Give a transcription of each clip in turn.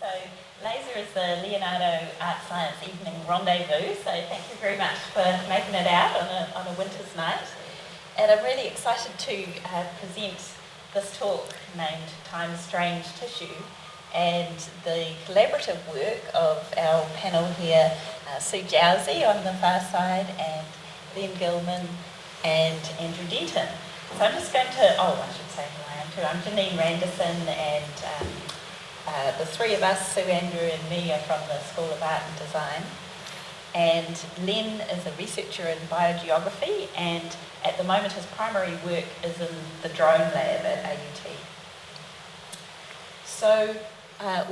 So Laser is the Leonardo Art Science Evening Rendezvous, so thank you very much for making it out on a winter's night. And I'm really excited to present this talk named Time's Strange Tissue, and the collaborative work of our panel here, Sue Jowsey on the far side, and Len Gillman and Andrew Denton. So I'm just going to, I should say who I am too. I'm Janine, Randerson, and the three of us, Sue, Andrew and me, are from the School of Art and Design. And Len is a researcher in biogeography, and at the moment his primary work is in the drone lab at AUT. So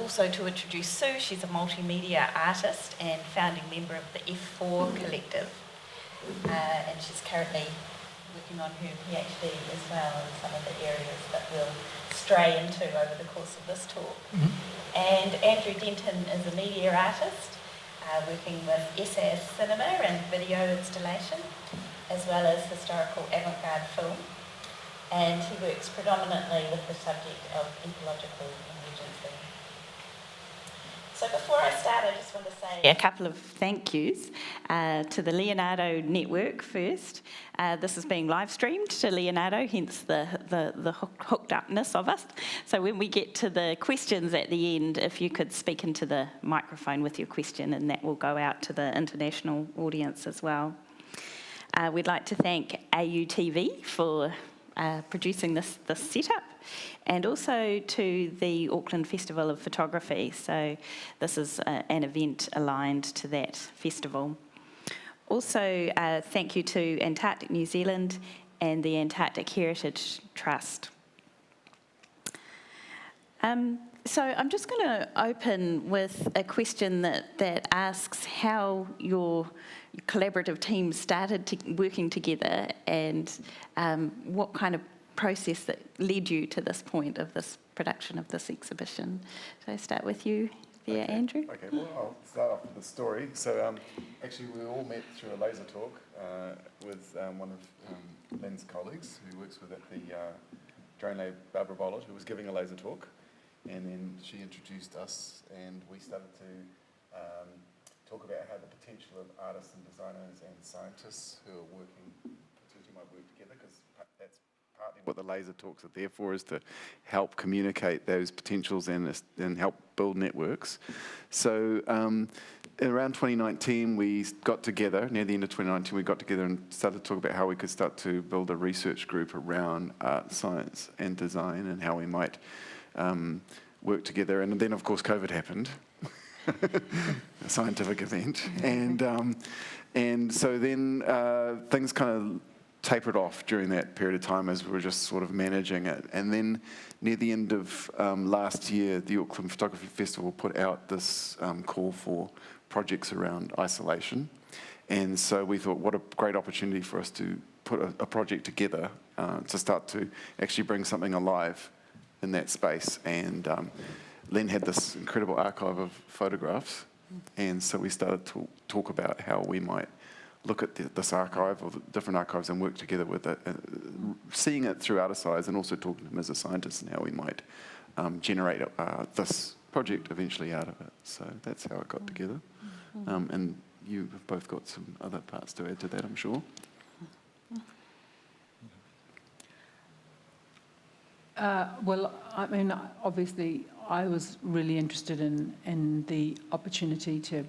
also to introduce Sue, she's a multimedia artist and founding member of the F4 Collective, and she's currently working on her PhD as well in some of the areas that we'll stray into over the course of this talk. Mm-hmm. And Andrew Denton is a media artist, working with SAS cinema and video installation, as well as historical avant-garde film. And he works predominantly with the subject of ecological emergency. So before I start, I just want to say a couple of thank yous to the Leonardo network first. This is being live streamed to Leonardo, hence the hooked upness of us. So when we get to the questions at the end, if you could speak into the microphone with your question, and that will go out to the international audience as well. We'd like to thank AUTV for producing this setup, and also to the Auckland Festival of Photography. So this is an event aligned to that festival. Also, thank you to Antarctic New Zealand and the Antarctic Heritage Trust. So I'm just going to open with a question that asks how your collaborative team started working together, and what kind of process that led you to this point of this production of this exhibition. Should I start with you there, Andrew? Okay, well, I'll start off with the story. So actually we all met through a laser talk with one of Len's colleagues who works with at the Drone Lab, Barbara Bollett, who was giving a laser talk. And then she introduced us, and we started to talk about how the potential of artists and designers and scientists who are working, potentially might work together, because that's partly what the laser talks are there for, is to help communicate those potentials and help build networks. So around 2019, we got together, near the end of 2019, we got together and started to talk about how we could start to build a research group around art, science and design, and how we might work together. And then, of course, COVID happened, a scientific event. And so then things kind of tapered off during that period of time as we were just sort of managing it. And then near the end of last year, the Auckland Photography Festival put out this call for projects around isolation. And so we thought, what a great opportunity for us to put a project together to start to actually bring something alive in that space. And Len had this incredible archive of photographs, and so we started to talk about how we might look at this archive, or the different archives, and work together with it, seeing it through outer eyes, and also talking to him as a scientist and how we might generate this project eventually out of it. So that's how it got together. And you have both got some other parts to add to that, I'm sure. Well, I mean, obviously, I was really interested in the opportunity to.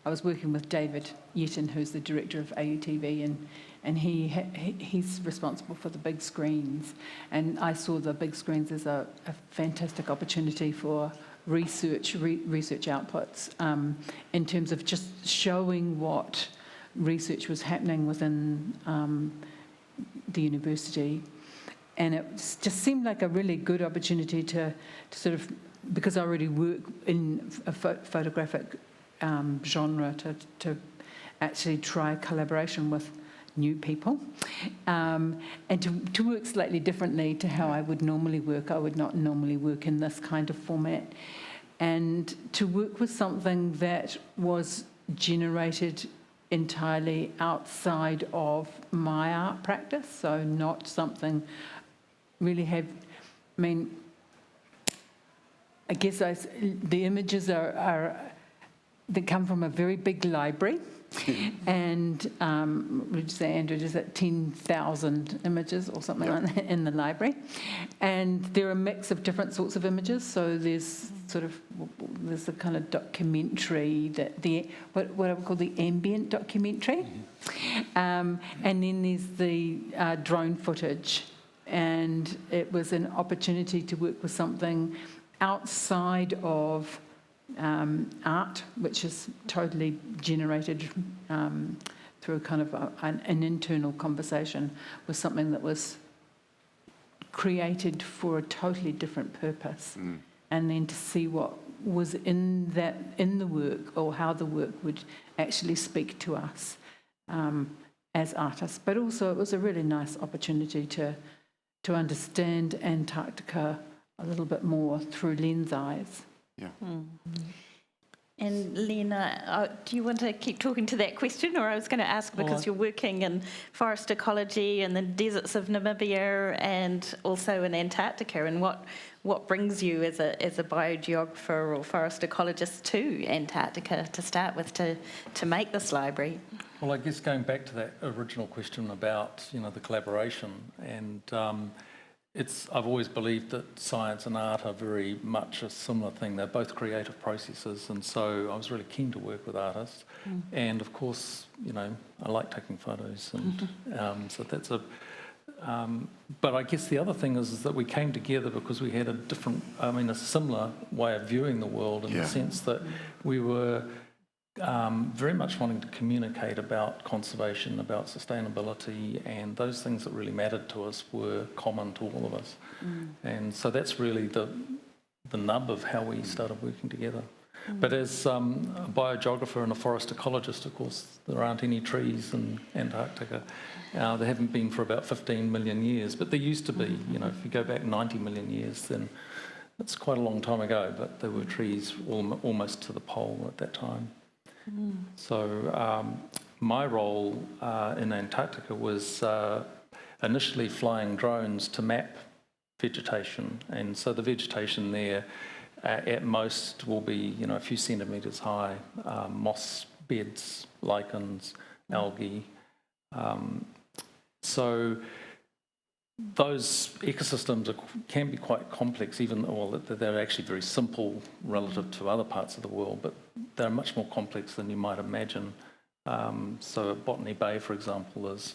I was working with David Yetton, who's the director of AUTV, and he's responsible for the big screens. And I saw the big screens as a fantastic opportunity for research outputs in terms of just showing what research was happening within the university. And it just seemed like a really good opportunity to sort of, because I already work in a photographic genre, to actually try collaboration with new people, and to work slightly differently to how I would normally work. I would not normally work in this kind of format. And to work with something that was generated entirely outside of my art practice, so not something really I mean, I guess the images they come from a very big library. And would you say, Andrew, is that 10,000 images or something like that in the library? And they're a mix of different sorts of images. So there's the kind of documentary, what I would call the ambient documentary. And then there's the drone footage. And it was an opportunity to work with something outside of art, which is totally generated through kind of an internal conversation, with something that was created for a totally different purpose, and then to see what was in the work, or how the work would actually speak to us as artists. But also, it was a really nice opportunity to understand Antarctica a little bit more through Len's eyes. Yeah. And Lena, do you want to keep talking to that question, or I was going to ask, because you're working in forest ecology and the deserts of Namibia and also in Antarctica, and what brings you as a biogeographer or forest ecologist to Antarctica to start with, to make this library? Well, I guess going back to that original question about the collaboration, and I've always believed that science and art are very much a similar thing. They're both creative processes, and so I was really keen to work with artists. And of course, I like taking photos, and so that's but I guess the other thing is that we came together because we had a similar way of viewing the world, in the sense that we were very much wanting to communicate about conservation, about sustainability, and those things that really mattered to us were common to all of us. And so that's really the nub of how we started working together. But as a biogeographer and a forest ecologist, of course, there aren't any trees in Antarctica. There haven't been for about 15 million years, but there used to be. If you go back 90 million years, then it's quite a long time ago, but there were trees almost to the pole at that time. So my role in Antarctica was initially flying drones to map vegetation, and so the vegetation there at most will be a few centimetres high, moss beds, lichens, algae. So those ecosystems can be quite complex, they're actually very simple relative to other parts of the world, but they're much more complex than you might imagine. So Botany Bay, for example, is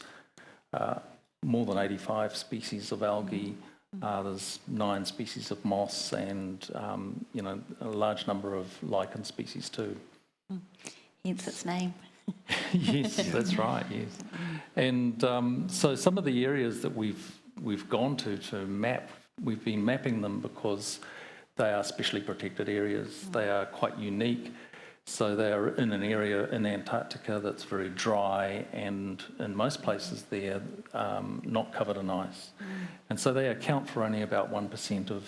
more than 85 species of algae. There's 9 species of moss, and a large number of lichen species too. Hence its name. Yes, that's right. Yes, and so some of the areas that we've gone to map, we've been mapping them because they are specially protected areas. They are quite unique. So they are in an area in Antarctica that's very dry, and in most places they're not covered in ice. And so they account for only about 1% of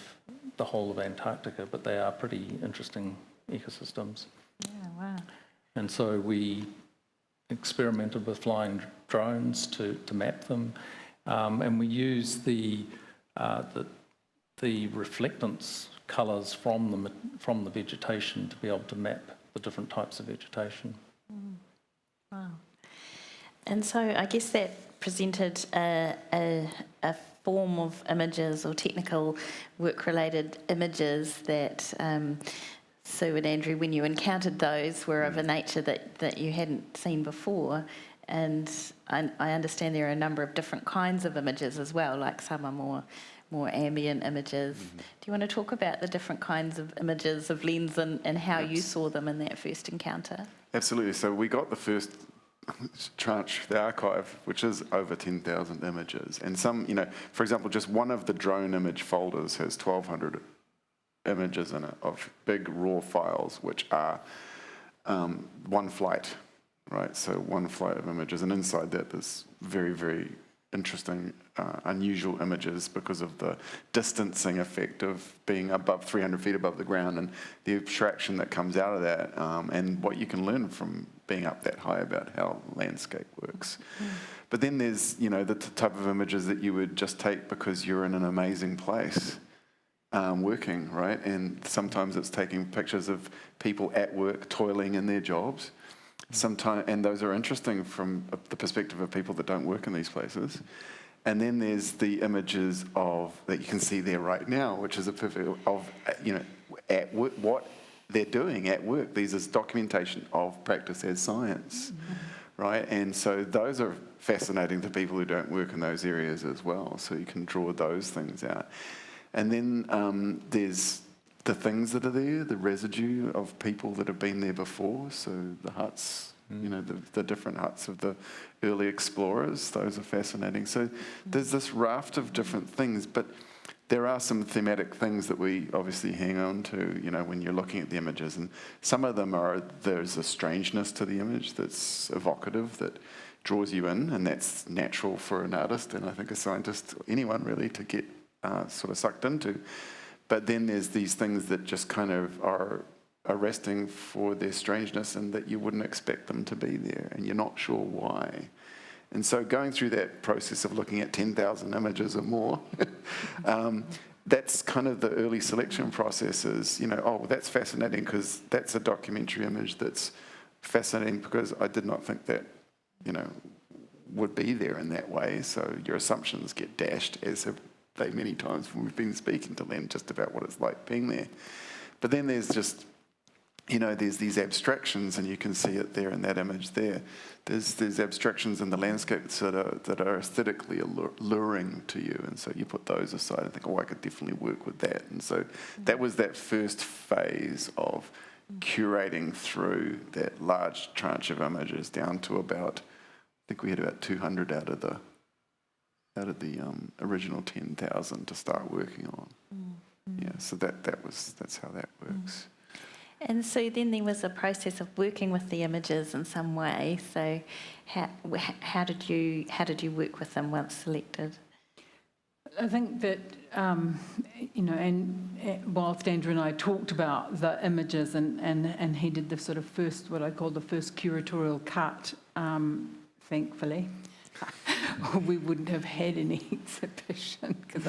the whole of Antarctica, but they are pretty interesting ecosystems. Yeah, wow. And so we experimented with flying drones to map them, and we use the reflectance colours from the vegetation to be able to map the different types of vegetation. Wow. And so I guess that presented a form of images, or technical work-related images, that Sue and Andrew, when you encountered those, were of a nature that you hadn't seen before. And I understand there are a number of different kinds of images as well, like some are more ambient images. Do you want to talk about the different kinds of images of Len's and how you saw them in that first encounter? Absolutely. So we got the first tranche, the archive, which is over 10,000 images. And some, for example, just one of the drone image folders has 1,200 images in it of big raw files, which are one flight, right? So one flight of images. And inside that, there's very, very interesting, unusual images because of the distancing effect of being above 300 feet above the ground, and the abstraction that comes out of that, and what you can learn from being up that high about how landscape works. But then there's, the type of images that you would just take because you're in an amazing place. working, right? And sometimes it's taking pictures of people at work toiling in their jobs. Sometimes, and those are interesting from the perspective of people that don't work in these places. And then there's the images of that you can see there right now, which is a perfect of at work, what they're doing at work. These is documentation of practice as science, right? And so those are fascinating to people who don't work in those areas as well. So you can draw those things out. And then there's the things that are there, the residue of people that have been there before. So the huts, the different huts of the early explorers, those are fascinating. So there's this raft of different things, but there are some thematic things that we obviously hang on to, when you're looking at the images. And some of them there's a strangeness to the image that's evocative, that draws you in, and that's natural for an artist, and I think a scientist, anyone really, to get sort of sucked into. But then there's these things that just kind of are arresting for their strangeness and that you wouldn't expect them to be there, and you're not sure why. And so going through that process of looking at 10,000 images or more, that's kind of the early selection process is, that's fascinating because that's a documentary image that's fascinating because I did not think that, would be there in that way. So your assumptions get dashed, as have they many times when we've been speaking to Len just about what it's like being there. But then there's just, there's these abstractions, and you can see it there in that image there. There's abstractions in the landscapes that are aesthetically alluring to you, and so you put those aside and think, I could definitely work with that. And so that was that first phase of curating through that large tranche of images down to about, I think we had about 200 out of the original 10,000 to start working on. Yeah, so that's how that works. And so then there was a process of working with the images in some way. So how did you work with them once selected? I think that, and whilst Andrew and I talked about the images and he did the sort of first, what I call the first curatorial cut, thankfully, we wouldn't have had any exhibition because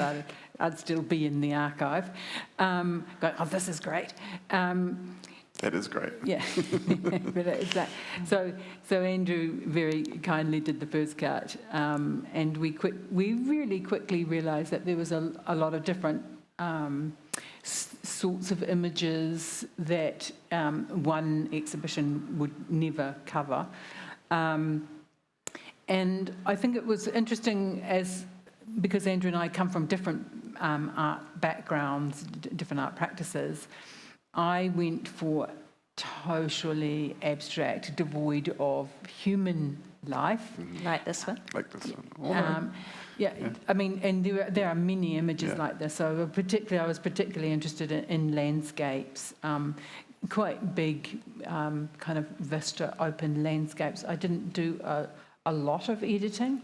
I'd still be in the archive. Going, this is great. That is great. Yeah, but it's that. So Andrew very kindly did the first cut, and we really quickly realised that there was a lot of different sorts of images that one exhibition would never cover. And I think it was interesting because Andrew and I come from different art backgrounds, different art practices. I went for totally abstract, devoid of human life. Like this one? Like this one. Yeah, I mean, and there are many images like this. So I was particularly interested in landscapes, quite big kind of vista, open landscapes. I didn't do a lot of editing,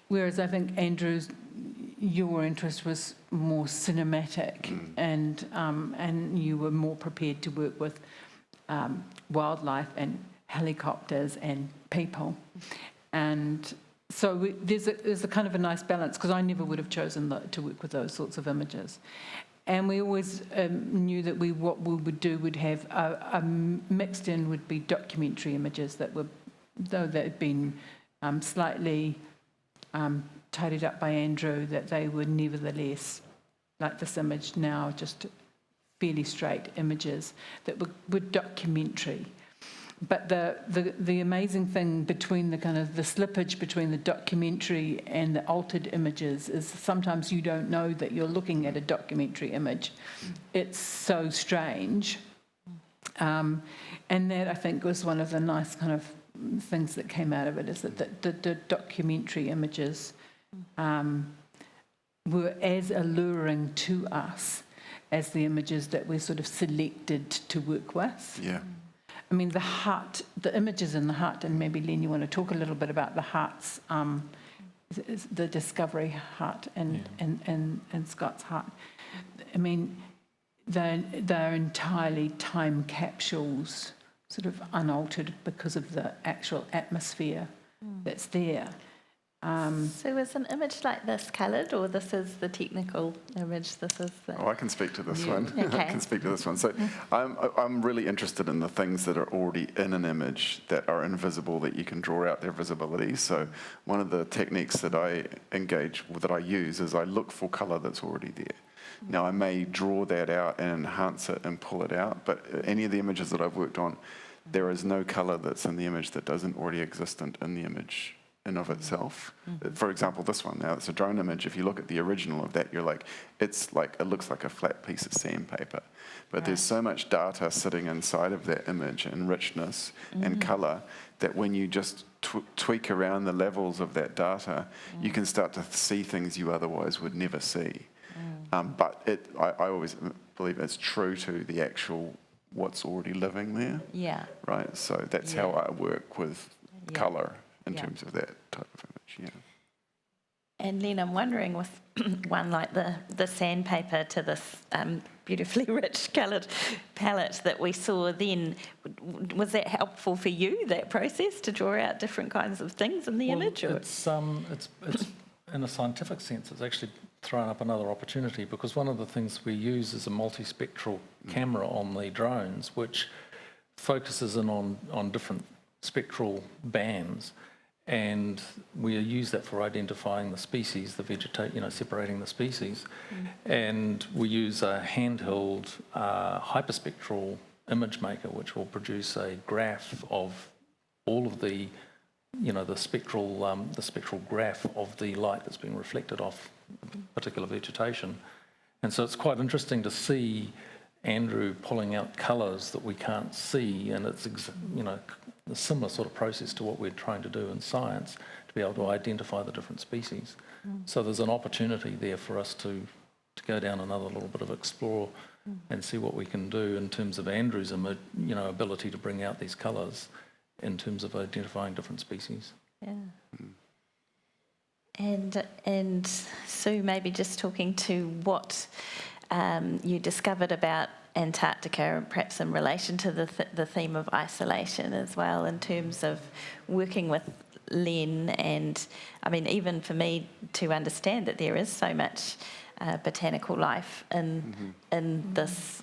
whereas I think your interest was more cinematic, and you were more prepared to work with wildlife and helicopters and people, and so there's a kind of a nice balance because I never would have chosen to work with those sorts of images. And we always knew that what we would do would have a mixed in would be documentary images that were, though they had been slightly tidied up by Andrew, that they were nevertheless, like this image now, just fairly straight images that were documentary. But the amazing thing between the slippage between the documentary and the altered images is sometimes you don't know that you're looking at a documentary image. It's so strange. And that, I think, was one of the nice kind of things that came out of it, is that the documentary images were as alluring to us as the images that we sort of selected to work with. Yeah. I mean, the images in the hut, and maybe Len, you want to talk a little bit about the huts, the Discovery hut and Scott's hut. I mean, they're entirely time capsules, sort of unaltered because of the actual atmosphere that's there. So is an image like this coloured, or this is the technical image? This is the... Oh, I can speak to this one. Okay. I can speak to this one. So I'm really interested in the things that are already in an image that are invisible, that you can draw out their visibility. So one of the techniques that I use is I look for colour that's already there. Now, I may draw that out and enhance it and pull it out, but any of the images that I've worked on, there is no colour that's in the image that doesn't already exist in the image in of itself. For example, this one now, it's a drone image. If you look at the original of that, you're like, it looks like a flat piece of sandpaper. But there's so much data sitting inside of that image and richness and colour that when you just tweak around the levels of that data, you can start to see things you otherwise would never see. But I always believe it's true to the actual what's already living there. Yeah. Right. So that's how I work with colour in terms of that type of image. Yeah. And Len, I'm wondering, with one like the sandpaper to this beautifully rich coloured palette that we saw then, was that helpful for you, that process, to draw out different kinds of things in the image? Or? It's in a scientific sense, it's actually thrown up another opportunity, because one of the things we use is a multispectral camera on the drones, which focuses in on different spectral bands, and we use that for identifying the species, separating the species. And we use a handheld hyperspectral image maker, which will produce a graph of all of the spectral graph of the light that's being reflected off particular vegetation. And so it's quite interesting to see Andrew pulling out colours that we can't see, and it's a similar sort of process to what we're trying to do in science, to be able to identify the different species. So there's an opportunity there for us to go down another little bit of explore and see what we can do in terms of Andrew's ability to bring out these colours in terms of identifying different species. Yeah. And Sue, maybe just talking to what you discovered about Antarctica, and perhaps in relation to the theme of isolation as well, in terms of working with Len, and I mean, even for me to understand that there is so much botanical life in this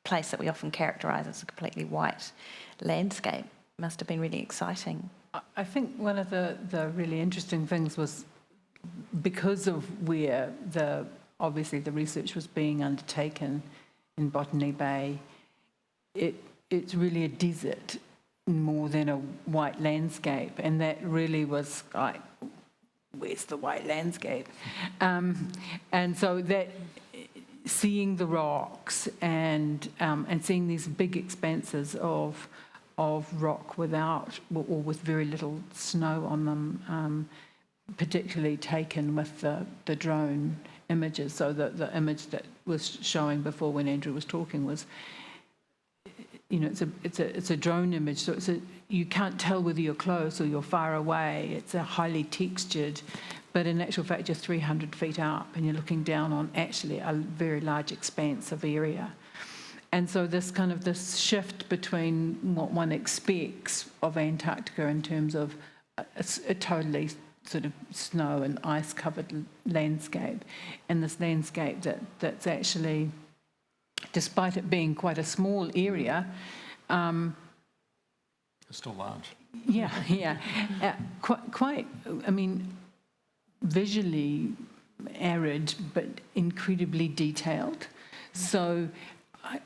place that we often characterise as a completely white landscape. Must have been really exciting. I think one of the really interesting things was, because of where obviously the research was being undertaken in Botany Bay, it's really a desert more than a white landscape, and that really was like, where's the white landscape? And so that seeing the rocks and seeing these big expanses of rock without or with very little snow on them, particularly taken with the drone images. So the image that was showing before when Andrew was talking was, it's a drone image, so you can't tell whether you're close or you're far away. It's a highly textured, but in actual fact you're 300 feet up and you're looking down on actually a very large expanse of area. And so this shift between what one expects of Antarctica in terms of a totally sort of snow and ice-covered landscape, and this landscape that's actually, despite it being quite a small area, it's still large. Yeah. Quite, I mean, visually arid, but incredibly detailed. So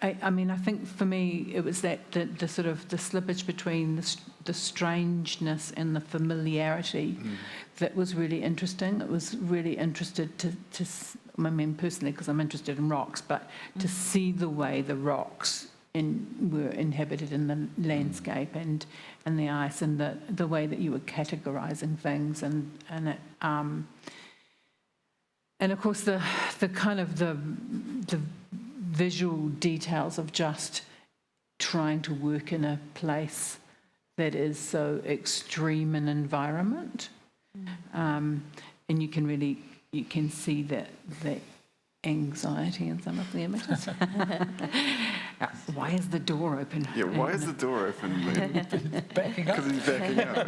I mean, I think for me it was that the sort of the slippage between the strangeness and the familiarity that was really interesting. It was really interested to I mean, personally, because I'm interested in rocks, but to see the way the rocks were inhabited in the landscape and the ice, and the way that you were categorising things, and of course the kind of the visual details of just trying to work in a place that is so extreme an environment, and you can see that anxiety in some of the images. Why is the door open? Yeah, why is the door open? Backing up. Because he's backing up.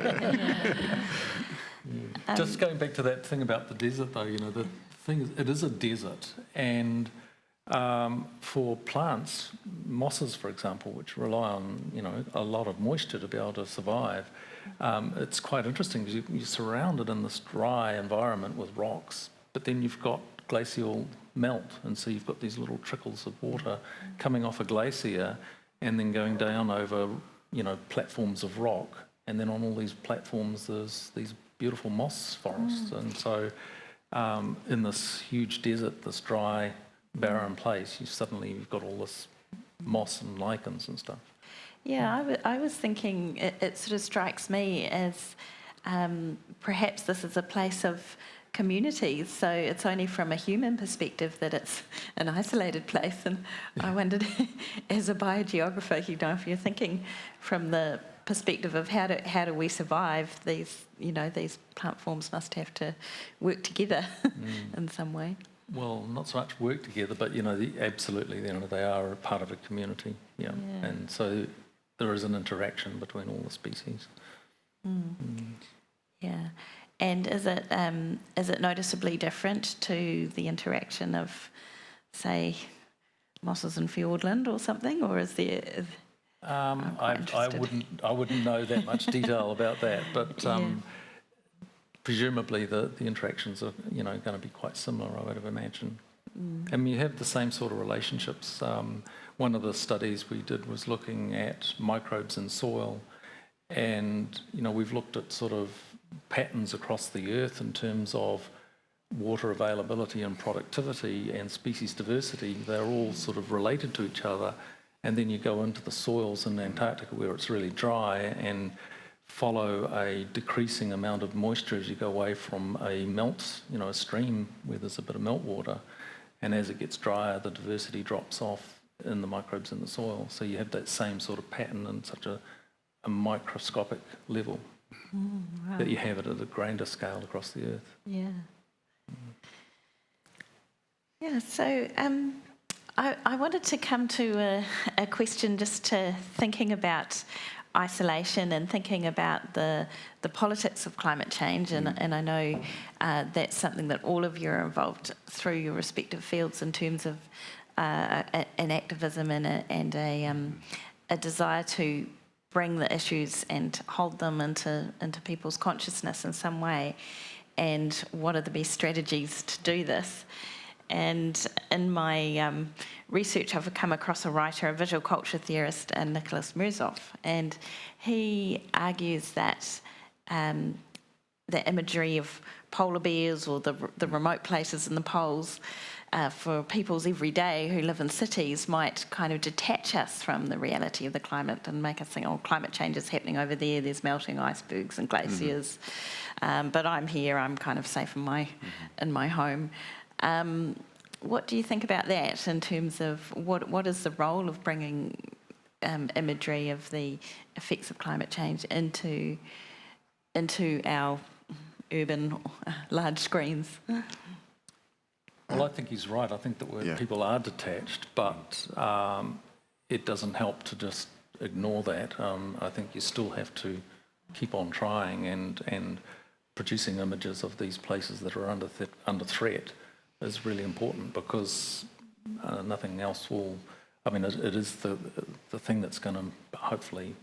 Just going back to that thing about the desert, though, the thing is, it is a desert, and for plants, mosses, for example, which rely on a lot of moisture to be able to survive, it's quite interesting because you're surrounded in this dry environment with rocks, but then you've got glacial melt, and so you've got these little trickles of water coming off a glacier and then going down over platforms of rock, and then on all these platforms there's these beautiful moss forests. And so in this huge desert, this dry barren place, you've got all this moss and lichens and stuff. Yeah, I was thinking it sort of strikes me as perhaps this is a place of communities, so it's only from a human perspective that it's an isolated place. And I wondered, as a biogeographer, if you're thinking from the perspective of how do we survive, these plant forms must have to work together in some way. Well, not so much work together, but absolutely, they are a part of a community. Yeah. And so there is an interaction between all the species. Yeah. And is it noticeably different to the interaction of, say, mosses in Fiordland or something, or is there? I wouldn't know that much detail about that, but presumably the interactions are going to be quite similar, I would have imagined. And you have the same sort of relationships. One of the studies we did was looking at microbes in soil, and we've looked at sort of patterns across the earth in terms of water availability and productivity and species diversity. They're all sort of related to each other, and then you go into the soils in Antarctica where it's really dry and follow a decreasing amount of moisture as you go away from a melt, a stream where there's a bit of meltwater, and as it gets drier the diversity drops off in the microbes in the soil. So you have that same sort of pattern in such a microscopic level. Wow. That you have it at a grander scale across the earth. Yeah. Yeah, so I wanted to come to a question just to thinking about isolation and thinking about the politics of climate change, and I know that's something that all of you are involved through your respective fields in terms of an activism and a desire to bring the issues and hold them into people's consciousness in some way, and what are the best strategies to do this. And in my research, I've come across a writer, a visual culture theorist, Nicholas Mirzoff, and he argues that the imagery of polar bears or the remote places in the poles for people's everyday who live in cities might kind of detach us from the reality of the climate and make us think, oh, climate change is happening over there, there's melting icebergs and glaciers, but I'm here, I'm kind of safe in my home. What do you think about that in terms of what is the role of bringing imagery of the effects of climate change into our urban large screens? Well, I think he's right. I think that people are detached, but it doesn't help to just ignore that. I think you still have to keep on trying and producing images of these places that are under threat is really important, because nothing else will. I mean, it is the thing that's going to hopefully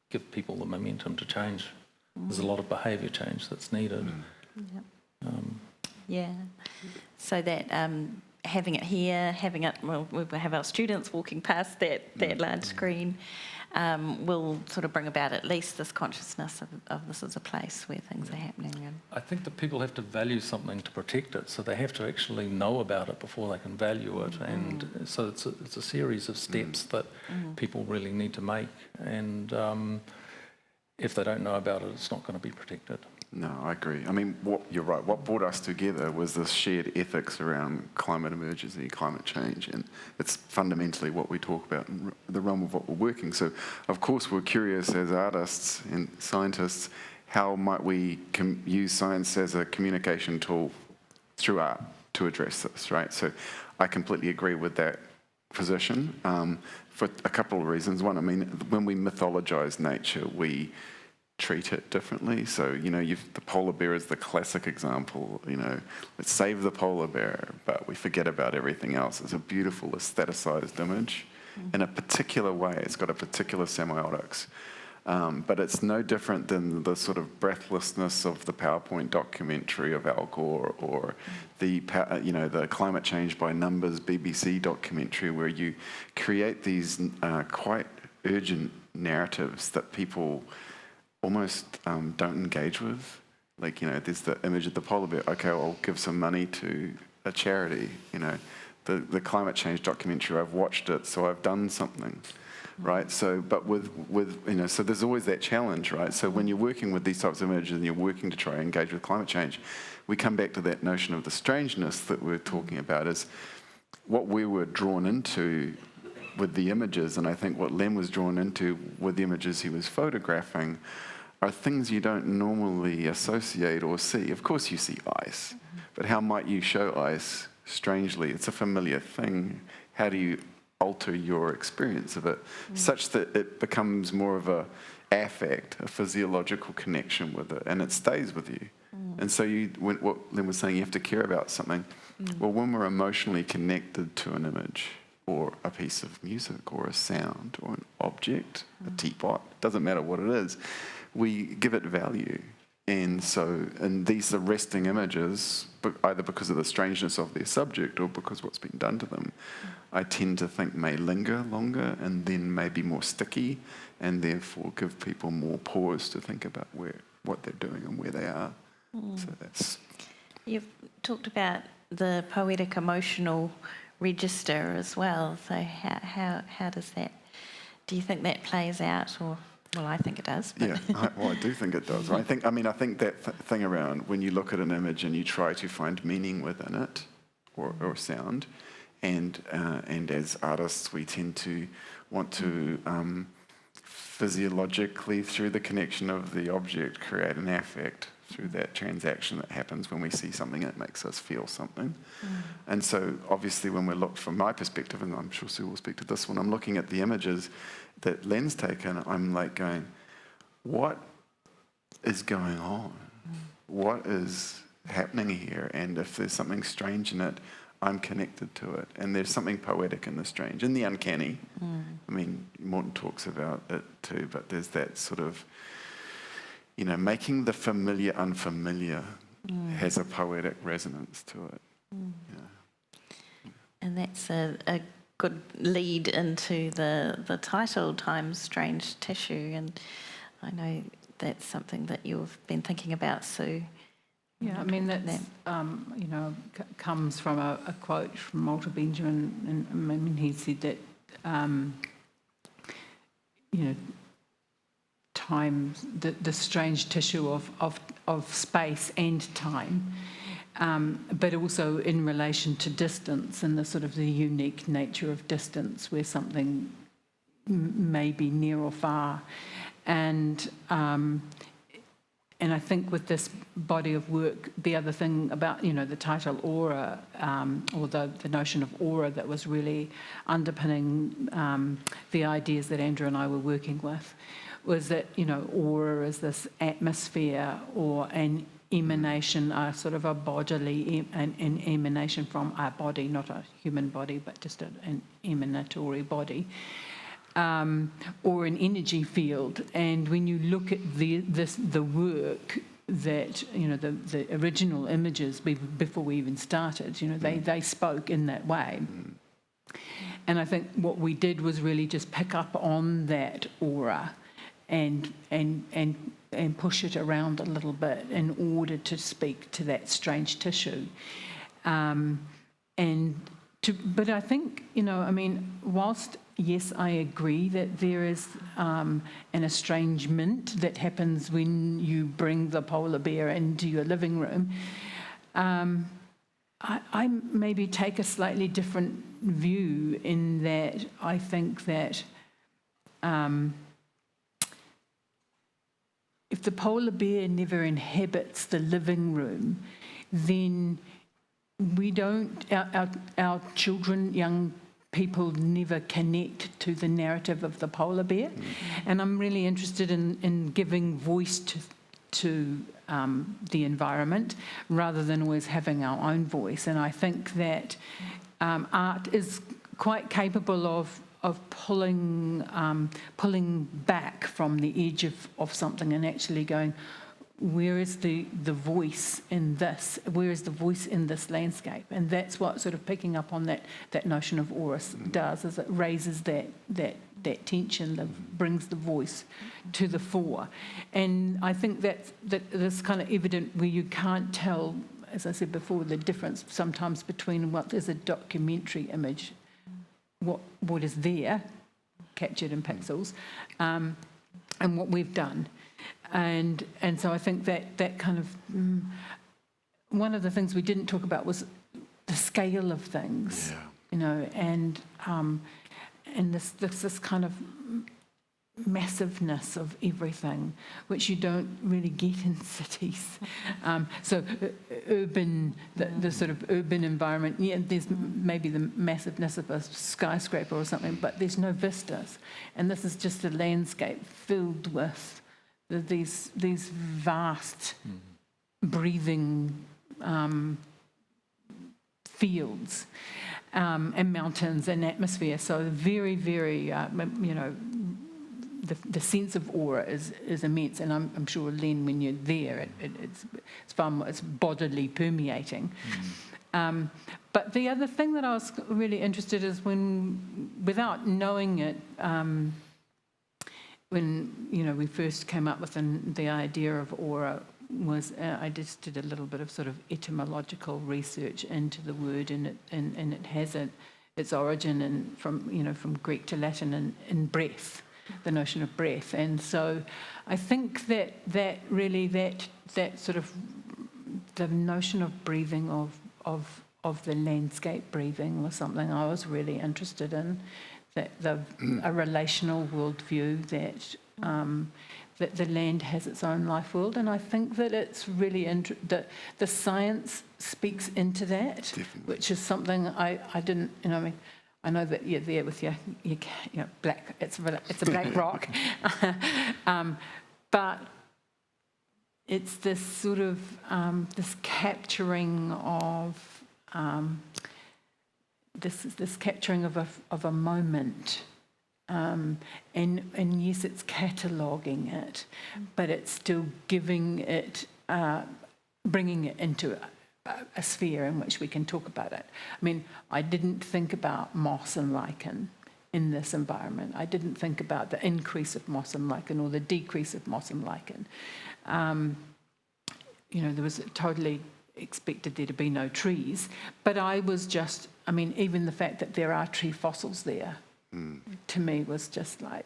give people the momentum to change. There's a lot of behaviour change that's needed. Yeah. So that having it here, we'll have our students walking past that large screen, will sort of bring about at least this consciousness of this is a place where things are happening. I think that people have to value something to protect it, so they have to actually know about it before they can value it. And so it's a series of steps that people really need to make. And if they don't know about it, it's not going to be protected. No, I agree. I mean, you're right. What brought us together was this shared ethics around climate emergency, climate change, and it's fundamentally what we talk about in the realm of what we're working. So, of course, we're curious as artists and scientists, how might we use science as a communication tool through art to address this, right? So I completely agree with that position for a couple of reasons. One, I mean, when we mythologize nature, we treat it differently. So, the polar bear is the classic example, let's save the polar bear, but we forget about everything else. It's a beautiful aestheticized image in a particular way. It's got a particular semiotics. But it's no different than the sort of breathlessness of the PowerPoint documentary of Al Gore, or the Climate Change by Numbers BBC documentary, where you create these quite urgent narratives that people almost don't engage with. Like, there's the image of the polar bear. Okay, I'll give some money to a charity. The climate change documentary, I've watched it, so I've done something. Right, so but with so there's always that challenge, right? So when you're working with these types of images and you're working to try and engage with climate change, we come back to that notion of the strangeness that we're talking about. Is what we were drawn into with the images, and I think what Len was drawn into with the images he was photographing, are things you don't normally associate or see. Of course you see ice, but how might you show ice strangely? It's a familiar thing. How do you alter your experience of it such that it becomes more of a affect, a physiological connection with it, and it stays with you? And so what Len was saying, you have to care about something. Well, when we're emotionally connected to an image or a piece of music or a sound or an object, a teapot, doesn't matter what it is, we give it value. And these are resting images, either because of the strangeness of their subject or because what's been done to them, I tend to think may linger longer and then may be more sticky, and therefore give people more pause to think about what they're doing and where they are. So that's... You've talked about the poetic emotional register as well. So how does that... Do you think that plays out, or... Well, I think it does. But. Yeah, I do think it does. I think that thing around when you look at an image and you try to find meaning within it, or sound, and as artists we tend to want to physiologically, through the connection of the object, create an affect through that transaction that happens when we see something that makes us feel something. And so obviously when we look from my perspective, and I'm sure Sue will speak to this one, I'm looking at the images that Len's taken, I'm like going, what is going on? What is happening here? And if there's something strange in it, I'm connected to it. And there's something poetic in the strange, in the uncanny. I mean, Morton talks about it too, but there's that sort of, making the familiar unfamiliar has a poetic resonance to it. And that's a good lead into the title, Time's Strange Tissue, and I know that's something that you've been thinking about, Sue. Yeah, I mean, that's, comes from a quote from Walter Benjamin, and he said that, time, the strange tissue of space and time, but also in relation to distance and the sort of the unique nature of distance, where something may be near or far. And I think with this body of work, the other thing about, the title aura, or the notion of aura that was really underpinning the ideas that Andrew and I were working with, was that, aura is this atmosphere or an emanation, sort of a bodily, an emanation from our body, not a human body, but just an emanatory body. Or an energy field, and when you look at the work that the original images before we even started, they spoke in that way, and I think what we did was really just pick up on that aura, and push it around a little bit in order to speak to that strange tissue, but I think whilst. Yes, I agree that there is an estrangement that happens when you bring the polar bear into your living room. I maybe take a slightly different view in that I think that if the polar bear never inhabits the living room, then we don't, our children, young people never connect to the narrative of the polar bear. And I'm really interested in giving voice to the environment rather than always having our own voice. And I think that art is quite capable of pulling back from the edge of something and actually going, where is the voice in this? Where is the voice in this landscape? And that's what sort of picking up on that notion of aura does, is it raises that tension, that brings the voice to the fore. And I think that this kind of evident where you can't tell, as I said before, the difference sometimes between what is a documentary image, what is there, captured in pixels, and what we've done. And so I think that kind of one of the things we didn't talk about was the scale of things, you know, and this kind of massiveness of everything, which you don't really get in cities. So urban, the sort of urban environment, there's maybe the massiveness of a skyscraper or something, but there's no vistas. And this is just a landscape filled with these vast breathing fields and mountains and atmosphere. So very, very, the sense of aura is immense. And I'm sure, Len, when you're there, it's bodily permeating. But the other thing that I was really interested is when, without knowing it, when we first came up with the idea of aura, was I just did a little bit of sort of etymological research into the word, and it has its origin from Greek to Latin in breath, the notion of breath. And so I think that really sort of the notion of breathing of the landscape breathing was something I was really interested in. That a relational worldview, that the land has its own life world, and I think that it's really that the science speaks into that. Definitely. Which is something I didn't, I know that you're there with your black. It's a black rock, but it's this sort of this capturing of. This capturing of a moment, and yes, it's cataloguing it, but it's still giving it, bringing it into a sphere in which we can talk about it. I mean, I didn't think about moss and lichen in this environment. I didn't think about the increase of moss and lichen or the decrease of moss and lichen. There was totally expected there to be no trees, but I was just, even the fact that there are tree fossils there, to me was just like,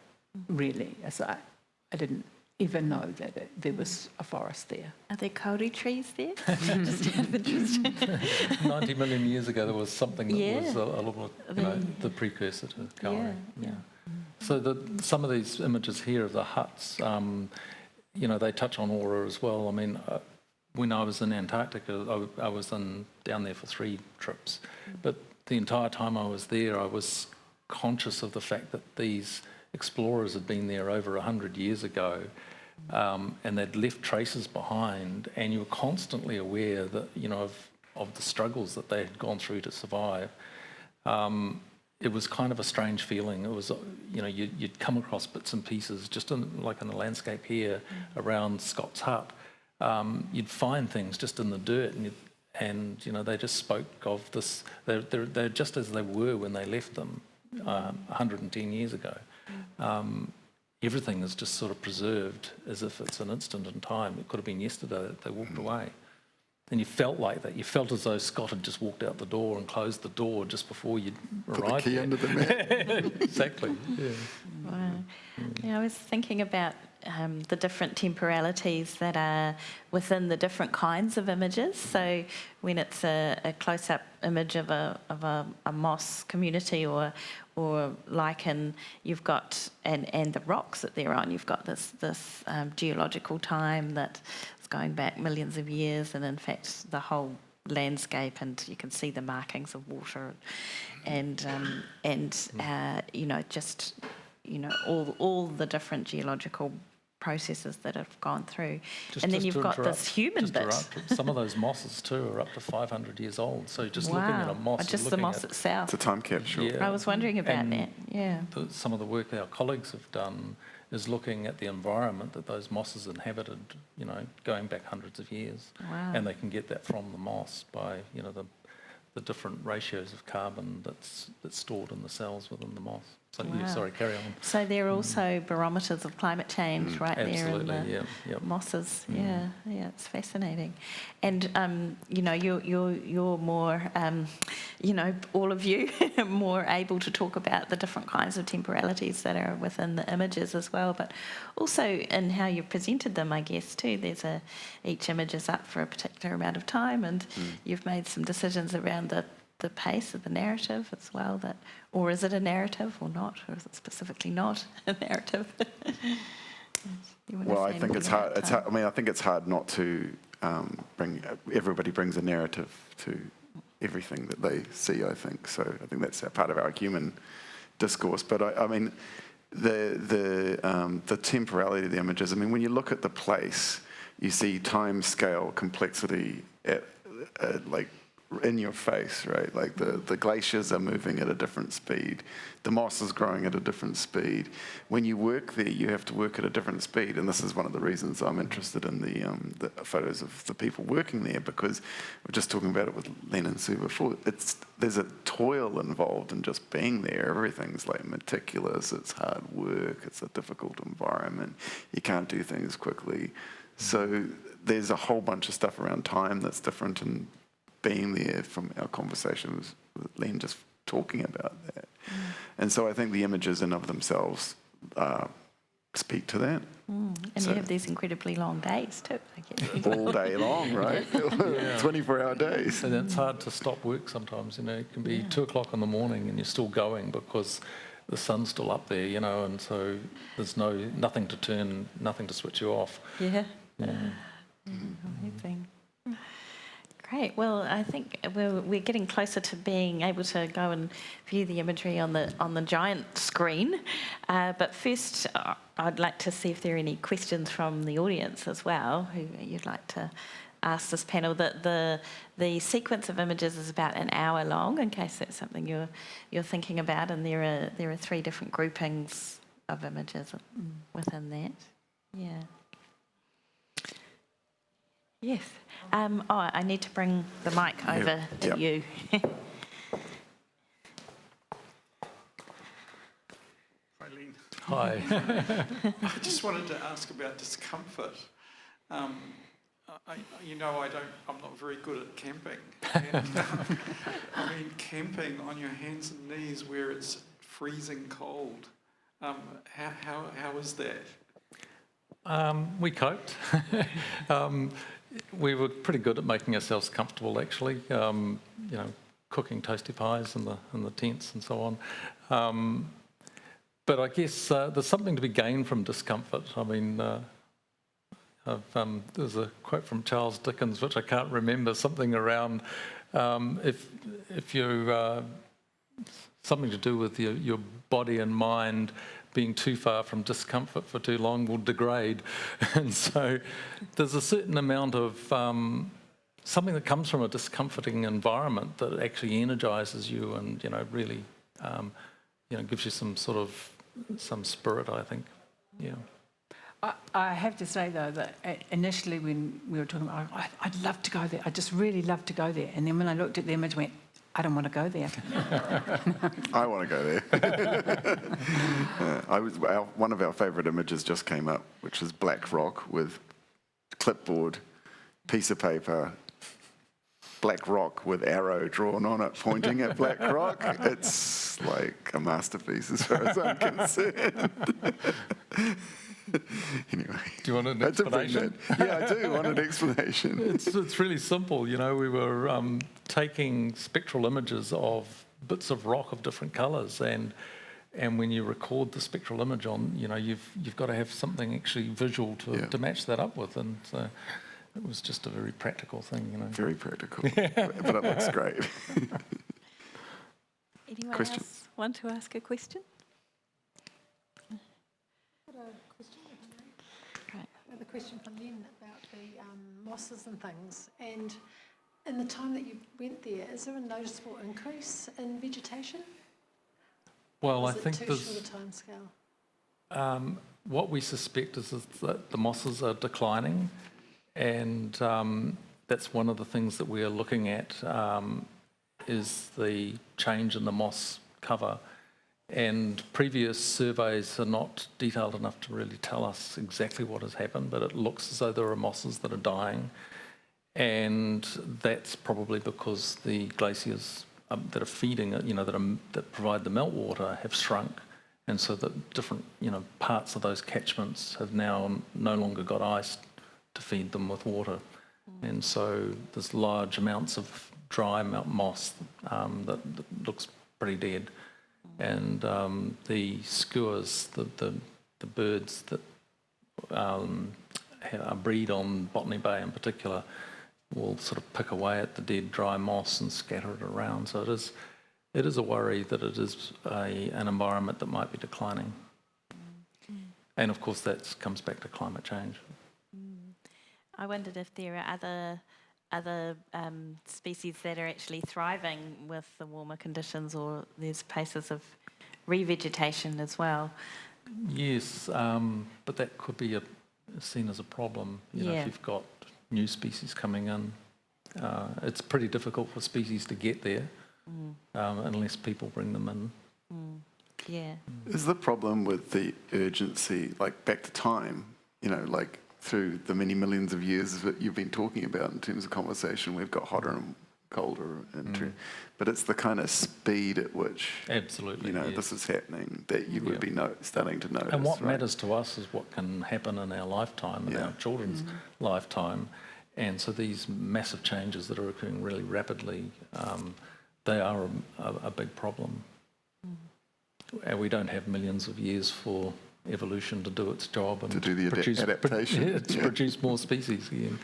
really, I didn't even know that there was a forest there. Are there kauri trees there? Just out of interest. 90 million years ago, there was something that was a little, the precursor to kauri. Yeah. So some of these images here of the huts, they touch on aura as well. When I was in Antarctica, I was down there for 3 trips. But the entire time I was there, I was conscious of the fact that these explorers had been there over 100 years ago, and they'd left traces behind, and you were constantly aware that, of the struggles that they had gone through to survive. It was kind of a strange feeling. It was, you'd come across bits and pieces, just like in the landscape here around Scott's Hut. You'd find things just in the dirt, and they just spoke of this. They're just as they were when they left them 110 years ago. Everything is just sort of preserved as if it's an instant in time. It could have been yesterday that they walked away. And you felt like that. You felt as though Scott had just walked out the door and closed the door just before you'd arrived. Put the key under the mat. Exactly. Yeah. Wow. Yeah, I was thinking about the different temporalities that are within the different kinds of images. So when it's a close-up image of a moss community or lichen, you've got and the rocks that they're on, you've got this geological time that is going back millions of years, and in fact the whole landscape, and you can see the markings of water, and just all the different geological processes that have gone through. And then you've got this human bit. Some of those mosses too are up to 500 years old. So just looking at a moss, just the moss itself. It's a time capsule. Yeah. I was wondering about that. Yeah. Some of the work our colleagues have done is looking at the environment that those mosses inhabited, going back hundreds of years. Wow. And they can get that from the moss by, the different ratios of carbon that's stored in the cells within the moss. So, Wow. Sorry, carry on. So they're also barometers of climate change right Absolutely, there in the yep. mosses. Yeah, it's fascinating. And, you're more, all of you are more able to talk about the different kinds of temporalities that are within the images as well, but also in how you've presented them, I guess, too. Each image is up for a particular amount of time, and you've made some decisions around the pace of the narrative as well, or is it a narrative or not, or is it specifically not a narrative? Well, I think it's hard. I think it's hard not to everybody brings a narrative to everything that they see, I think. So I think that's part of our human discourse. But I mean, the temporality of the images, when you look at the place, you see time scale complexity at in your face, right? Like the glaciers are moving at a different speed. The moss is growing at a different speed. When you work there, you have to work at a different speed. And this is one of the reasons I'm interested in the photos of the people working there, because we're just talking about it with Len and Sue before. There's a toil involved in just being there. Everything's meticulous. It's hard work. It's a difficult environment. You can't do things quickly. So there's a whole bunch of stuff around time that's different, and being there from our conversations with Len, just talking about that. And so I think the images in of themselves speak to that. And you have these incredibly long days too, I guess. All day long, right? 24-hour days. And it's hard to stop work sometimes, It can be 2 o'clock in the morning and you're still going because the sun's still up there, and so there's nothing to turn, nothing to switch you off. Yeah. Amazing. Great. Well, I think we're getting closer to being able to go and view the imagery on the giant screen. But first, I'd like to see if there are any questions from the audience as well, who you'd like to ask this panel. The sequence of images is about an hour long, in case that's something you're thinking about, and there are 3 different groupings of images within that. Yeah. Yes. I need to bring the mic over to you. Hi, Len. Hi. I just wanted to ask about discomfort. I'm not very good at camping. And, camping on your hands and knees where it's freezing cold. How is that? We coped. We were pretty good at making ourselves comfortable, actually. Cooking toasty pies in the tents and so on. But I guess there's something to be gained from discomfort. There's a quote from Charles Dickens, which I can't remember, something around if you're something to do with your body and mind being too far from discomfort for too long will degrade. And so there's a certain amount of something that comes from a discomforting environment that actually energises you and, really, gives you some spirit, I think. Yeah. I have to say, though, that initially when we were talking about, I'd love to go there. I just really love to go there. And then when I looked at the image, I went, I don't want to go there. I want to go there. One of our favourite images just came up, which is Black Rock with clipboard, piece of paper, black rock with arrow drawn on it, pointing at Black Rock. It's like a masterpiece as far as I'm concerned. Anyway. Do you want an explanation? Yeah, I do want an explanation. It's really simple. We were taking spectral images of bits of rock of different colours, and when you record the spectral image on, you've got to have something actually visual to match that up with, and so It was just a very practical thing, you know. Very practical, but it looks great. Anyone Question. else want to ask a question? I have a question from Len about the mosses and things. And in the time that you went there, is there a noticeable increase in vegetation? Well, I Is it think too there's... short a timescale? What we suspect is that the mosses are declining, and that's one of the things that we are looking at, is the change in the moss cover. And previous surveys are not detailed enough to really tell us exactly what has happened, but it looks as though there are mosses that are dying, and that's probably because the glaciers that are feeding it, that provide the meltwater, have shrunk. And so that different, parts of those catchments have now no longer got ice to feed them with water. And so there's large amounts of dry moss that looks pretty dead. And the skewers, the birds that breed on Botany Bay in particular, will sort of pick away at the dead dry moss and scatter it around. So it is a worry that it is an environment that might be declining. And of course that comes back to climate change. I wondered if there are other species that are actually thriving with the warmer conditions, or there's places of revegetation as well. Yes, but that could be seen as a problem. If you've got new species coming in, it's pretty difficult for species to get there. Unless people bring them in. Yeah. Is the problem with the urgency, like back to time, like through the many millions of years that you've been talking about in terms of conversation, we've got hotter and colder, but it's the kind of speed at which absolutely this is happening that you would be starting to notice. And what matters to us is what can happen in our lifetime, in our children's lifetime. And so these massive changes that are occurring really rapidly, they are a big problem. And we don't have millions of years for evolution to do its job and to do the adaptation. To produce more species again.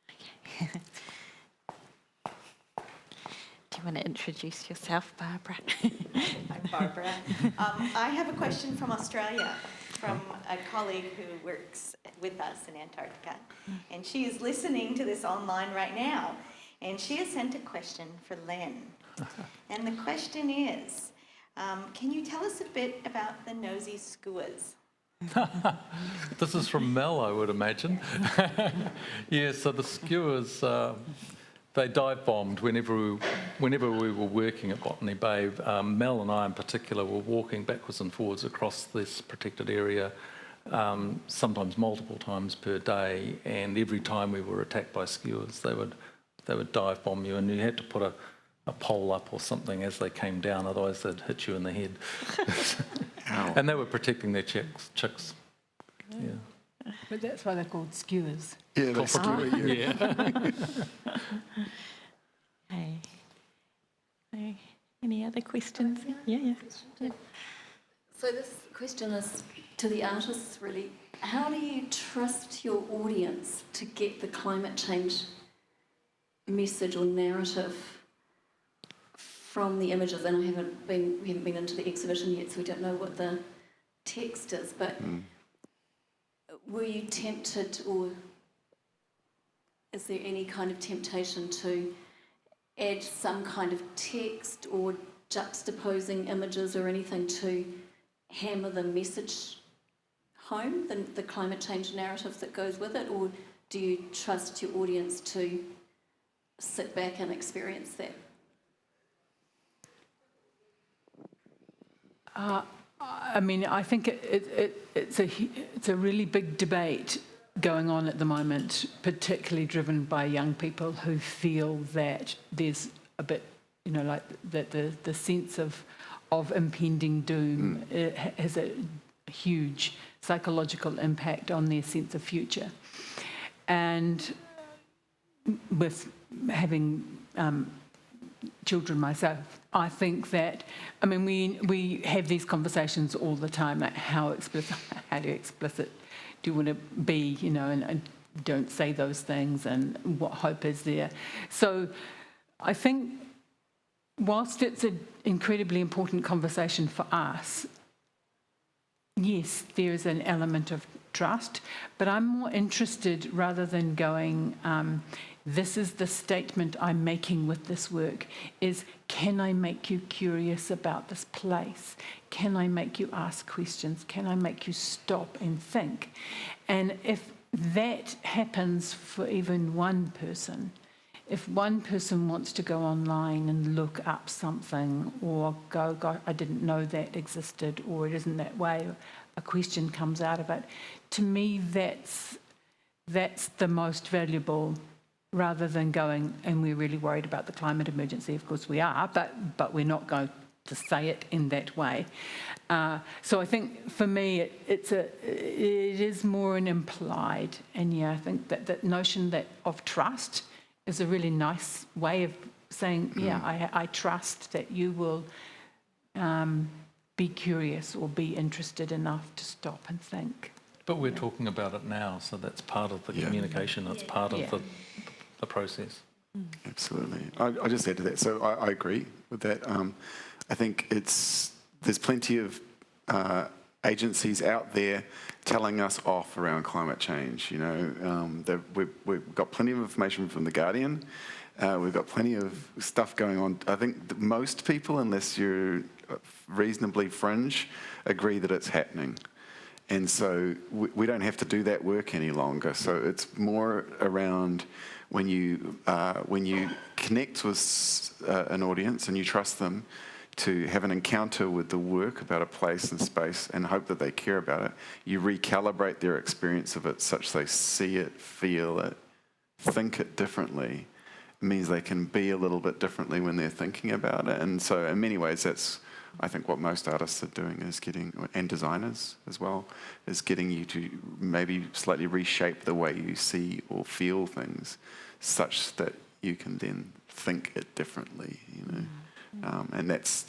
Okay. Do you want to introduce yourself, Barbara? Hi, Barbara. I have a question from Australia, from a colleague who works with us in Antarctica. And she is listening to this online right now. And she has sent a question for Len. And the question is, can you tell us a bit about the Nosy Skewers? This is from Mel, I would imagine. So the skewers, they dive bombed whenever we were working at Botany Bay. Mel and I in particular were walking backwards and forwards across this protected area, sometimes multiple times per day, and every time we were attacked by skewers, they would dive bomb you, and you had to put a pole up or something as they came down, otherwise they'd hit you in the head. And they were protecting their chicks. Yeah. But that's why they're called skewers. Yeah, they skewer you. Hey. Any other questions? Yeah. So this question is to the artists, really. How do you trust your audience to get the climate change message or narrative from the images? And we haven't been into the exhibition yet, so we don't know what the text is, but were you tempted, or is there any kind of temptation to add some kind of text or juxtaposing images or anything to hammer the message home, the climate change narrative that goes with it, or do you trust your audience to sit back and experience that? I think it's a really big debate going on at the moment, particularly driven by young people who feel that there's a bit, like that the sense of impending doom has a huge psychological impact on their sense of future. And with having children myself, I think that, we have these conversations all the time, like how do you do you want to be, and don't say those things, and what hope is there? So I think whilst it's an incredibly important conversation for us, yes, there is an element of trust, but I'm more interested, rather than going, this is the statement I'm making with this work, is can I make you curious about this place? Can I make you ask questions? Can I make you stop and think? And if that happens for even one person, if one person wants to go online and look up something, or go, I didn't know that existed, or it isn't that way, a question comes out of it, to me that's the most valuable, rather than going, and we're really worried about the climate emergency. Of course we are, but we're not going to say it in that way. So I think for me it is more an implied, and yeah, I think that notion of trust is a really nice way of saying, yeah, I trust that you will be curious or be interested enough to stop and think. But we're talking about it now, so that's part of the communication, it's part of the process. Absolutely. I'll just add to that. So I agree with that. I think there's plenty of agencies out there telling us off around climate change. We've got plenty of information from The Guardian. We've got plenty of stuff going on. I think that most people, unless you're reasonably fringe, agree that it's happening. And so we don't have to do that work any longer. So it's more around when you connect with an audience and you trust them to have an encounter with the work about a place and space and hope that they care about it, you recalibrate their experience of it such they see it, feel it, think it differently. It means they can be a little bit differently when they're thinking about it. And so in many ways that's, I think, what most artists are doing, is getting, and designers as well, is getting you to maybe slightly reshape the way you see or feel things such that you can then think it differently, and that's,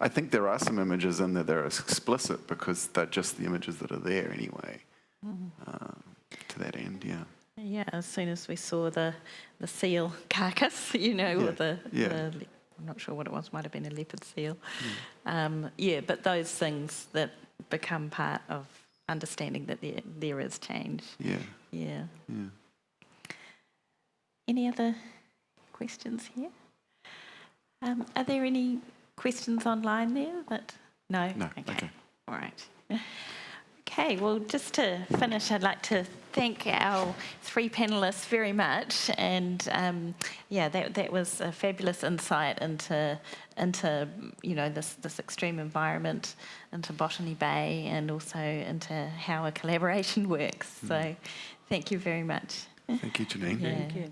I think there are some images in there that are explicit because they're just the images that are there anyway, to that end, Yeah, as soon as we saw the seal carcass, with I'm not sure what it was, might have been a leopard seal. But those things that become part of understanding that there is change. Yeah. Any other questions here? Are there any questions online there? No? No. Okay. All right. Okay, well, just to finish, I'd like to thank our three panellists very much, and that was a fabulous insight into this extreme environment, into Botany Bay, and also into how a collaboration works. So, thank you very much. Thank you, Janine. Thank you.